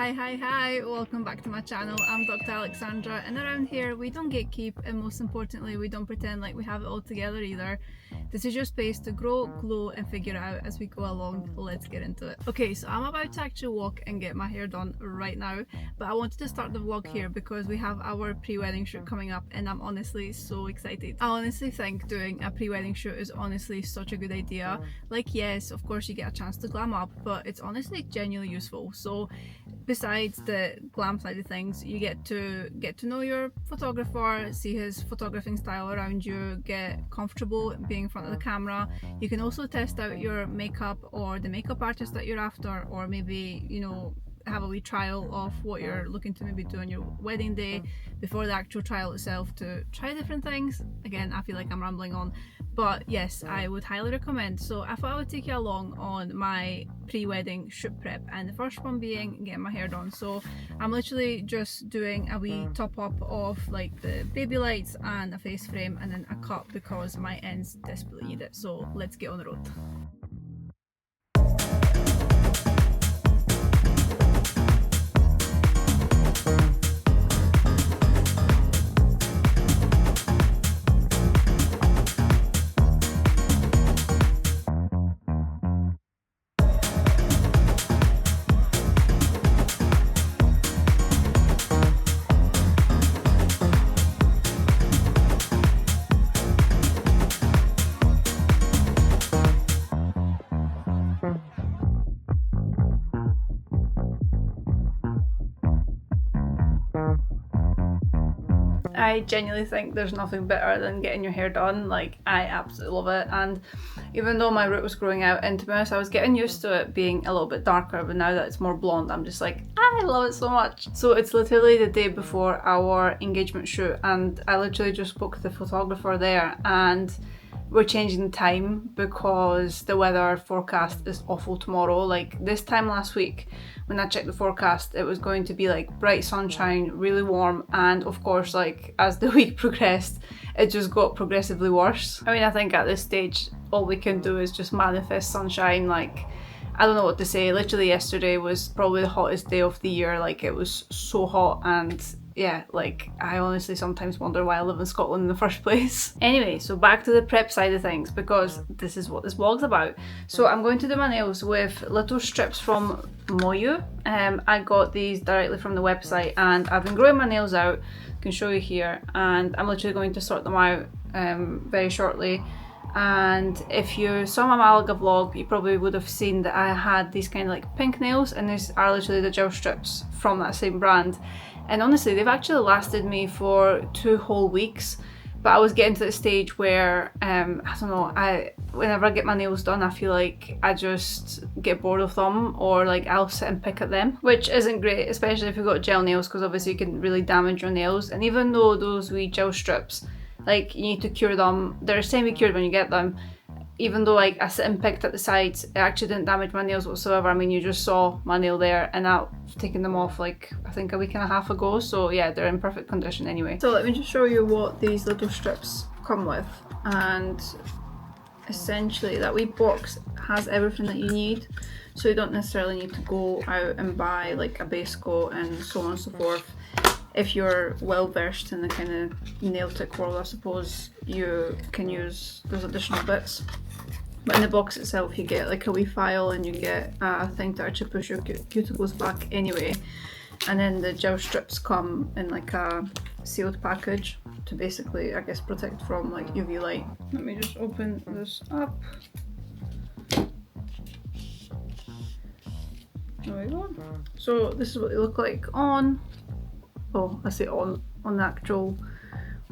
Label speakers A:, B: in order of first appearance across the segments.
A: Hi, welcome back to my channel. I'm Dr. Alexandra, and around here we don't gatekeep, and most importantly we don't pretend like we have it all together either. This is your space to grow, glow and figure it out as we go along. Let's get into it. Okay, so I'm about to actually walk and get my hair done right now, but I wanted to start the vlog here because we have our pre-wedding shoot coming up and I'm honestly so excited. I honestly think doing a pre-wedding shoot is honestly such a good idea. Like, yes, of course you get a chance to glam up, but it's honestly genuinely useful. So besides the glam side of things, you get to know your photographer, see his photographing style around you, get comfortable being in front of the camera. You can also test out your makeup or the makeup artist that you're after, or maybe, you know, have a wee trial of what you're looking to maybe do on your wedding day before the actual trial itself to try different things. Again, I feel like I'm rambling on, but yes, I would highly recommend. So I thought I would take you along on my pre-wedding shoot prep, and the first one being getting my hair done. So I'm literally just doing a wee top up of like the baby lights and a face frame and then a cut because my ends desperately need it. So let's get on the road. I genuinely think there's nothing better than getting your hair done. Like, I absolutely love it. And even though my root was growing out, and to be honest, I was getting used to it being a little bit darker, but now that it's more blonde, I'm just like, I love it so much. So it's literally the day before our engagement shoot, and I literally just spoke to the photographer there, and we're changing the time because the weather forecast is awful tomorrow. Like, this time last week when I checked the forecast, it was going to be like bright sunshine, really warm, and of course, like, as the week progressed, it just got progressively worse. I mean, I think at this stage all we can do is just manifest sunshine. Like, I don't know what to say. Literally yesterday was probably the hottest day of the year. Like, it was so hot, and yeah, like, I honestly sometimes wonder why I live in Scotland in the first place. Anyway, so back to the prep side of things, because this is what this vlog's about. So I'm going to do my nails with little strips from Moyu. I got these directly from the website, and I've been growing my nails out. I can show you here, and I'm literally going to sort them out very shortly. And if you saw my Malaga vlog, you probably would have seen that I had these kind of like pink nails, and these are literally the gel strips from that same brand. And honestly, they've actually lasted me for 2 whole weeks. But I was getting to the stage where, I don't know, whenever I get my nails done, I feel like I just get bored of them, or like I'll sit and pick at them, which isn't great, especially if you've got gel nails, because obviously you can really damage your nails. And even though those wee gel strips, like, you need to cure them, they're semi-cured when you get them. Even though like I sit and picked at the sides, it actually didn't damage my nails whatsoever. I mean, you just saw my nail there, and I've taken them off like, I think a week and a half ago. So yeah, they're in perfect condition anyway. So let me just show you what these little strips come with. And essentially that wee box has everything that you need. So you don't necessarily need to go out and buy like a base coat and so on and so forth. If you're well versed in the kind of nail tech world, I suppose you can use those additional bits. But in the box itself, you get like a wee file, and you get a thing to actually push your cuticles back anyway. And then the gel strips come in like a sealed package to basically, I guess, protect from like UV light. Let me just open this up. There we go. So this is what they look like on. Oh, I say on the actual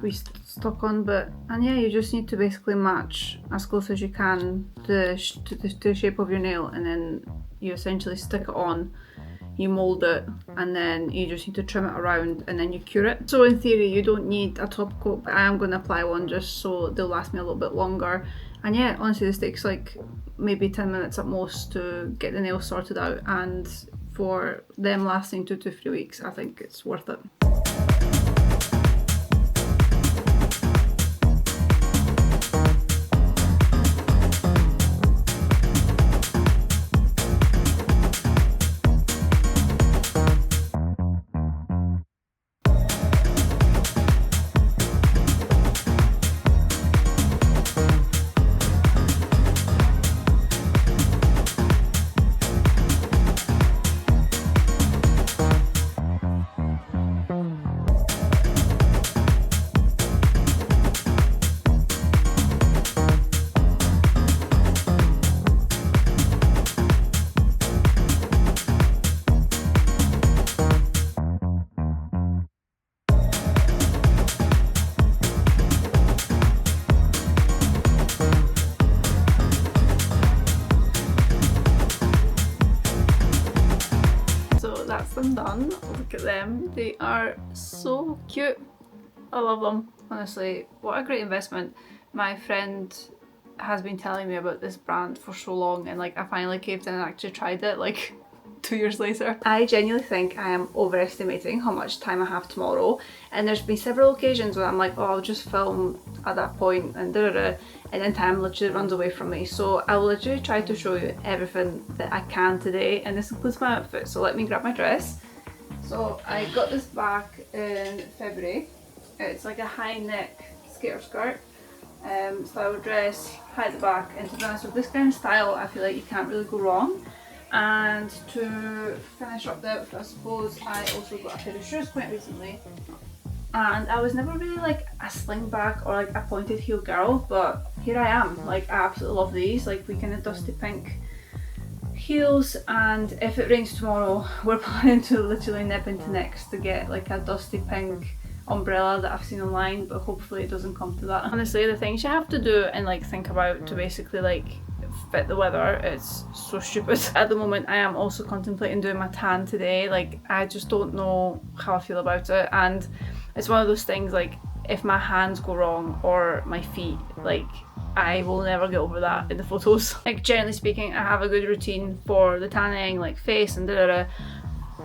A: we stuck on, but, and yeah, you just need to basically match as close as you can to the shape of your nail, and then you essentially stick it on, you mold it, and then you just need to trim it around, and then you cure it. So in theory you don't need a top coat, but I am going to apply one just so they'll last me a little bit longer. And yeah, honestly, this takes like maybe 10 minutes at most to get the nails sorted out, and for them lasting 2 to 3 weeks, I think it's worth it. They are so cute. I love them. Honestly, what a great investment. My friend has been telling me about this brand for so long, and like I finally caved in and actually tried it like 2 years later. I genuinely think I am overestimating how much time I have tomorrow, and there's been several occasions where I'm like, oh, I'll just film at that point and and then time literally runs away from me. So I'll literally try to show you everything that I can today, and this includes my outfit. So let me grab my dress. So I got this back in February. It's like a high neck skater skirt, style dress, high at the back, and to be honest with this kind of style I feel like you can't really go wrong. And to finish up the outfit, I suppose I also got a pair of shoes quite recently. And I was never really like a slingback or like a pointed heel girl, but here I am. Like I absolutely love these, like we kind of dusty pink heels, and if it rains tomorrow we're planning to literally nip into Next to get like a dusty pink umbrella that I've seen online, but hopefully it doesn't come to that. Honestly, the things you have to do and like think about to basically like fit the weather, it's so stupid. At the moment I am also contemplating doing my tan today. Like I just don't know how I feel about it, and it's one of those things like if my hands go wrong or my feet, like I will never get over that in the photos. Like generally speaking, I have a good routine for the tanning, like face and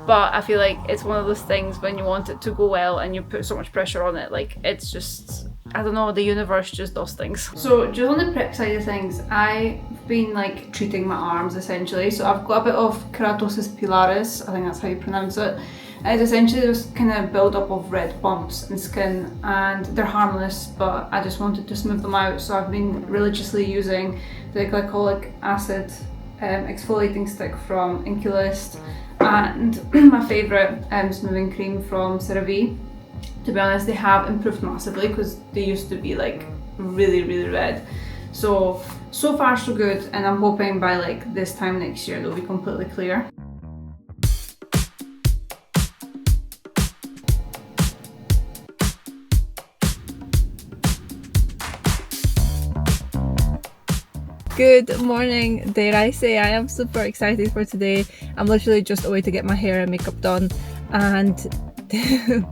A: but I feel like it's one of those things when you want it to go well and you put so much pressure on it, like it's just, I don't know, the universe just does things. So just on the prep side of things, I've been like treating my arms essentially. So I've got a bit of keratosis pilaris, I think that's how you pronounce it. And it's essentially just kind of build up of red bumps in skin, and they're harmless, but I just wanted to smooth them out. So I've been religiously using the glycolic acid exfoliating stick from colourist, and my favourite smoothing cream from CeraVe. To be honest, they have improved massively because they used to be like really red. So far so good, and I'm hoping by like this time next year they'll be completely clear. Good morning, dare I say. I am super excited for today. I'm literally just away to get my hair and makeup done, and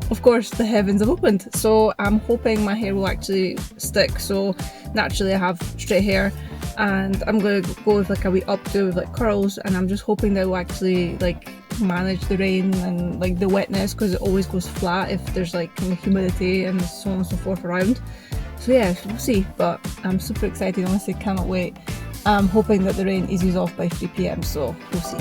A: of course the heavens have opened, so I'm hoping my hair will actually stick. So naturally I have straight hair, and I'm going to go with like a wee updo with like curls, and I'm just hoping that will actually like manage the rain and like the wetness, because it always goes flat if there's like humidity and so on and so forth around. So yeah, we'll see, but I'm super excited, honestly cannot wait. I'm hoping that the rain eases off by 3 PM, so we'll see.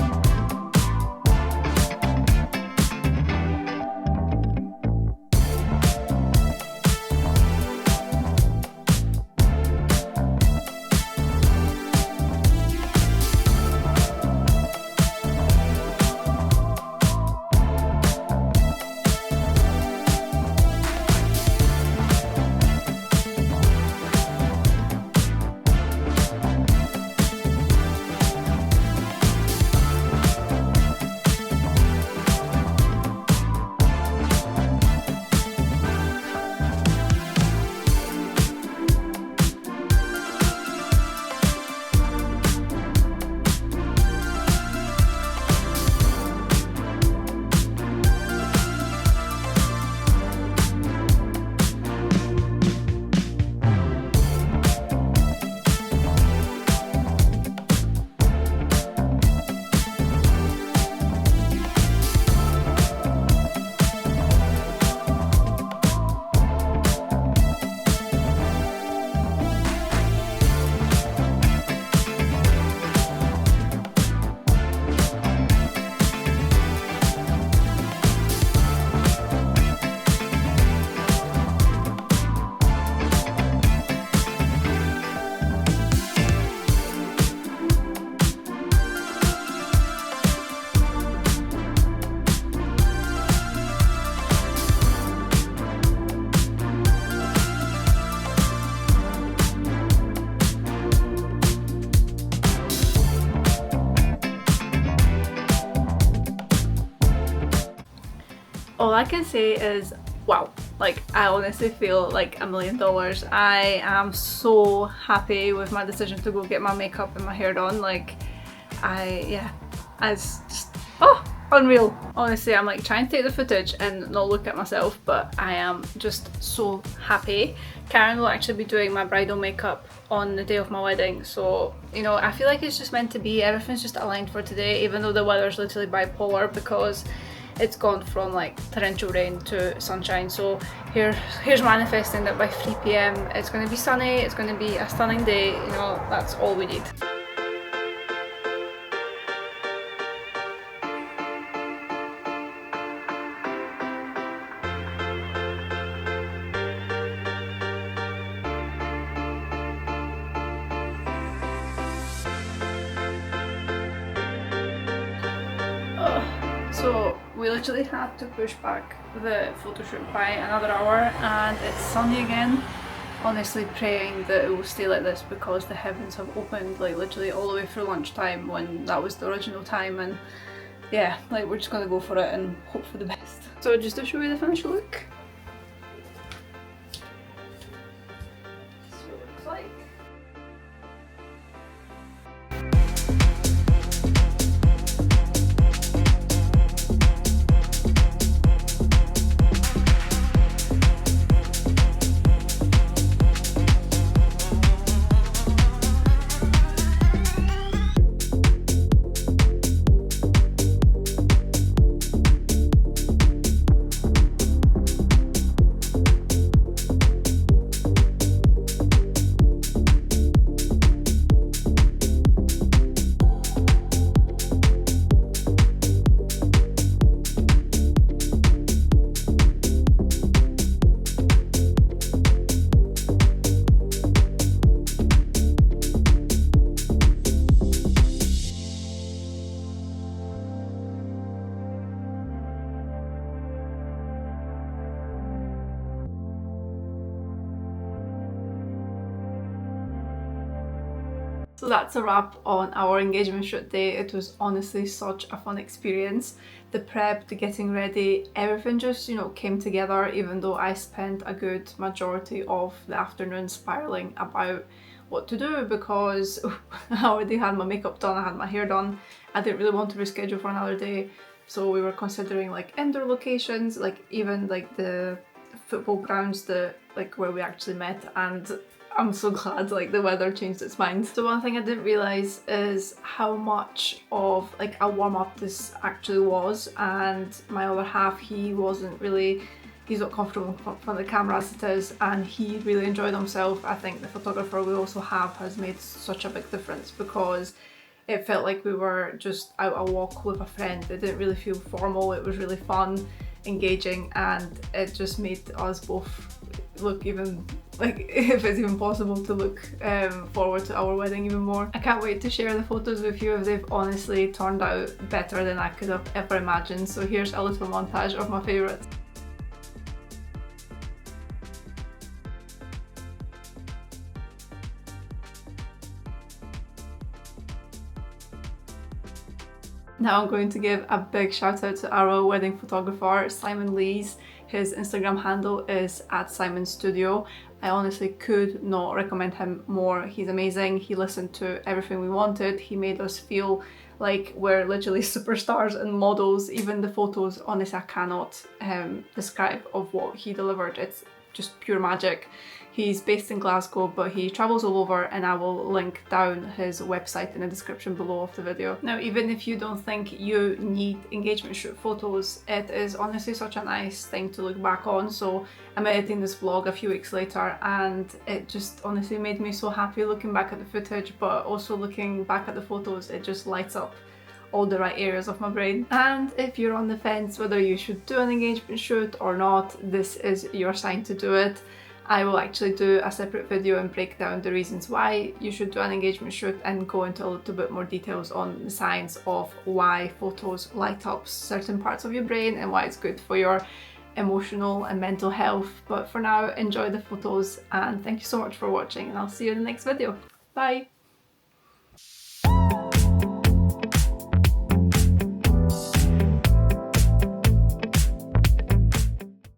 A: All I can say is wow, like I honestly feel like $1 million. I am so happy with my decision to go get my makeup and my hair done. Like I just, oh, Unreal. Honestly, I'm like trying to take the footage and not look at myself, but I am just so happy. Karen will actually be doing my bridal makeup on the day of my wedding, so you know, I feel like it's just meant to be. Everything's just aligned for today, even though the weather's literally bipolar because it's gone from like torrential rain to sunshine. So here's manifesting that by 3 p.m. it's going to be sunny, it's going to be a stunning day. You know, that's all we need. So we literally had to push back the photo shoot by another hour, and it's sunny again. Honestly praying that it will stay like this because the heavens have opened like literally all the way through lunchtime when that was the original time, and yeah, like we're just gonna go for it and hope for the best. So just to show you the finished look. This is what it looks like. So that's a wrap on our engagement shoot day. It was honestly such a fun experience. The prep, the getting ready, everything just, you know, came together, even though I spent a good majority of the afternoon spiraling about what to do because I already had my makeup done, I had my hair done. I didn't really want to reschedule for another day. So we were considering like indoor locations, like even like the football grounds, the like where we actually met, and I'm so glad like the weather changed its mind. So one thing I didn't realise is how much of like a warm-up this actually was, and my other half, he's not comfortable in front of the camera as it is, and he really enjoyed himself. I think the photographer we also have has made such a big difference because it felt like we were just out a walk with a friend. It didn't really feel formal, it was really fun, engaging, and it just made us both look even, like, if it's even possible, to look forward to our wedding even more. I can't wait to share the photos with you. They've honestly turned out better than I could have ever imagined. So here's a little montage of my favourites. Now I'm going to give a big shout out to our wedding photographer, Simon Lees. His Instagram handle is @SimonStudio. I honestly could not recommend him more. He's amazing. He listened to everything we wanted. He made us feel like we're literally superstars and models. Even the photos, honestly, I cannot describe of what he delivered. It's just pure magic. He's based in Glasgow, but he travels all over, and I will link down his website in the description below of the video. Now, even if you don't think you need engagement shoot photos, it is honestly such a nice thing to look back on. So I'm editing this vlog a few weeks later, and it just honestly made me so happy looking back at the footage, but also looking back at the photos, it just lights up all the right areas of my brain. And if you're on the fence whether you should do an engagement shoot or not, this is your sign to do it. I will actually do a separate video and break down the reasons why you should do an engagement shoot and go into a little bit more details on the science of why photos light up certain parts of your brain and why it's good for your emotional and mental health. But for now, enjoy the photos, and thank you so much for watching, and I'll see you in the next video. Bye!